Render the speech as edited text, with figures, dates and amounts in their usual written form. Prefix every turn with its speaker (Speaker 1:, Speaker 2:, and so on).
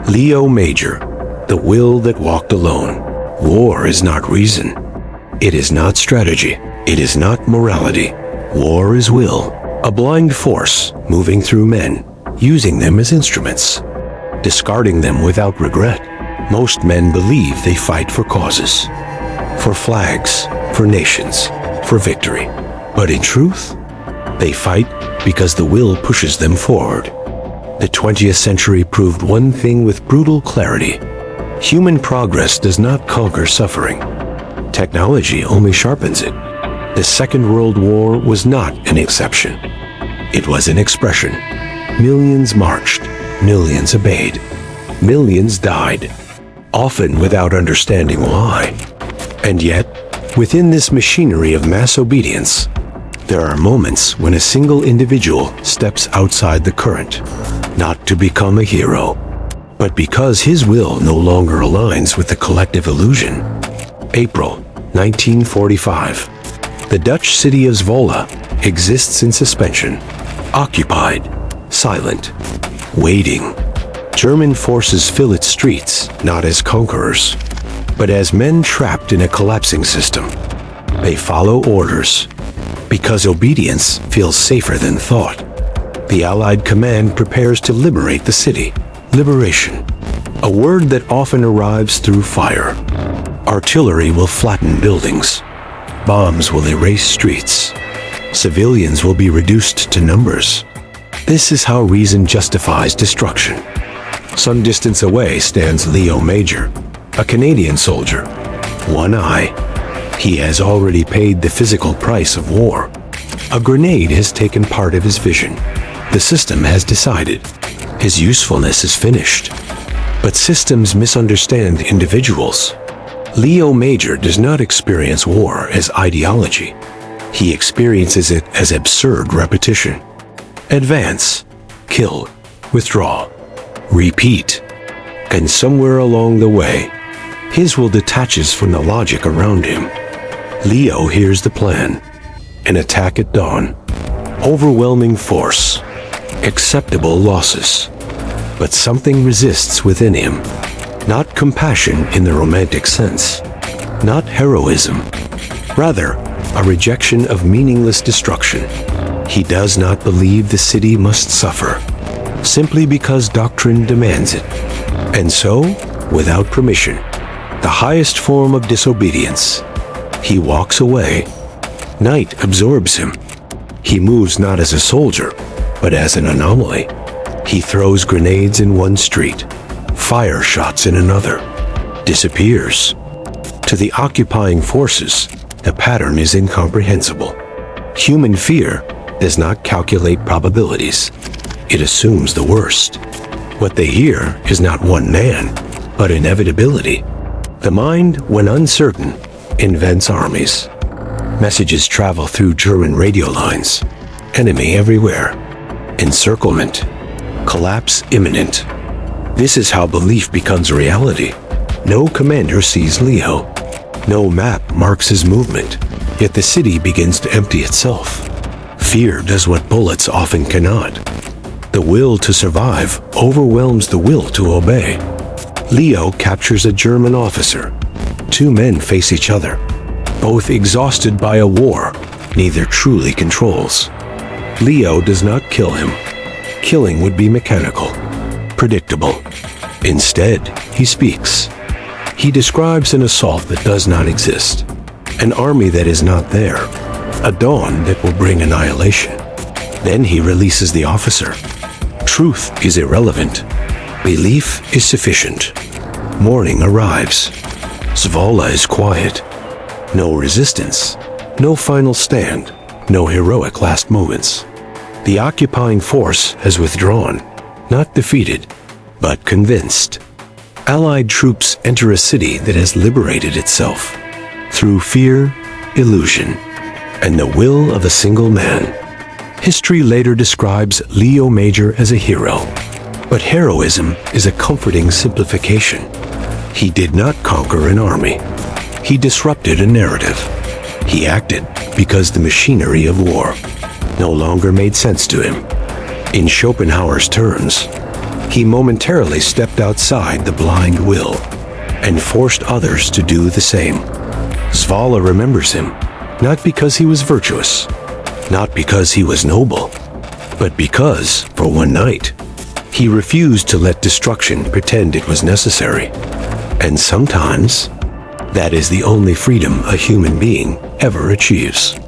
Speaker 1: Leo Major, the will that walked alone. War is not reason. It is not strategy. It is not morality. War is will, a blind force moving through men, using them as instruments, discarding them without regret. Most men believe they fight for causes, for flags, for nations, for victory. But in truth, they fight because the will pushes them forward. The 20th century proved one thing with brutal clarity. Human progress does not conquer suffering. Technology only sharpens it. The Second World War was not an exception. It was an expression. Millions marched, millions obeyed, millions died, often without understanding why. And yet, within this machinery of mass obedience, there are moments when a single individual steps outside the current, not to become a hero, but because his will no longer aligns with the collective illusion. April 1945. The Dutch city of Zwolle exists in suspension, occupied, silent, waiting. German forces fill its streets not as conquerors, but as men trapped in a collapsing system. They follow orders, because obedience feels safer than thought. The Allied command prepares to liberate the city. Liberation, a word that often arrives through fire. Artillery will flatten buildings. Bombs will erase streets. Civilians will be reduced to numbers. This is how reason justifies destruction. Some distance away stands Leo Major, a Canadian soldier. One eye. He has already paid the physical price of war. A grenade has taken part of his vision. The system has decided. His usefulness is finished. But systems misunderstand individuals. Leo Major does not experience war as ideology. He experiences it as absurd repetition. Advance, kill, withdraw, repeat. And somewhere along the way, his will detaches from the logic around him. Leo hears the plan. An attack at dawn. Overwhelming force. Acceptable losses. But something resists within him. Not compassion in the romantic sense. Not heroism. Rather, a rejection of meaningless destruction. He does not believe the city must suffer, simply because doctrine demands it. And so, without permission, the highest form of disobedience, he walks away. Night absorbs him. He moves not as a soldier, but as an anomaly. He throws grenades in one street, fire shots in another, disappears. To the occupying forces, the pattern is incomprehensible. Human fear does not calculate probabilities. It assumes the worst. What they hear is not one man, but inevitability. The mind, when uncertain, invents armies. Messages travel through German radio lines. Enemy everywhere. Encirclement. Collapse imminent. This is how belief becomes reality. No commander sees Leo. No map marks his movement. Yet the city begins to empty itself. Fear does what bullets often cannot. The will to survive overwhelms the will to obey. Leo captures a German officer. Two men face each other, both exhausted by a war neither truly controls. Leo does not kill him. Killing would be mechanical, predictable. Instead, he speaks. He describes an assault that does not exist, an army that is not there, a dawn that will bring annihilation. Then he releases the officer. Truth is irrelevant. Belief is sufficient. Morning arrives. Zwolle is quiet. No resistance. No final stand. No heroic last moments. The occupying force has withdrawn, not defeated, but convinced. Allied troops enter a city that has liberated itself through fear, illusion, and the will of a single man. History later describes Leo Major as a hero, but heroism is a comforting simplification. He did not conquer an army. He disrupted a narrative. He acted because the machinery of war no longer made sense to him. In Schopenhauer's terms, He momentarily stepped outside the blind will and forced others to do the same. Zwolle remembers him, not because he was virtuous, not because he was noble, but because, for one night, he refused to let destruction pretend it was necessary. And sometimes, that is the only freedom a human being ever achieves.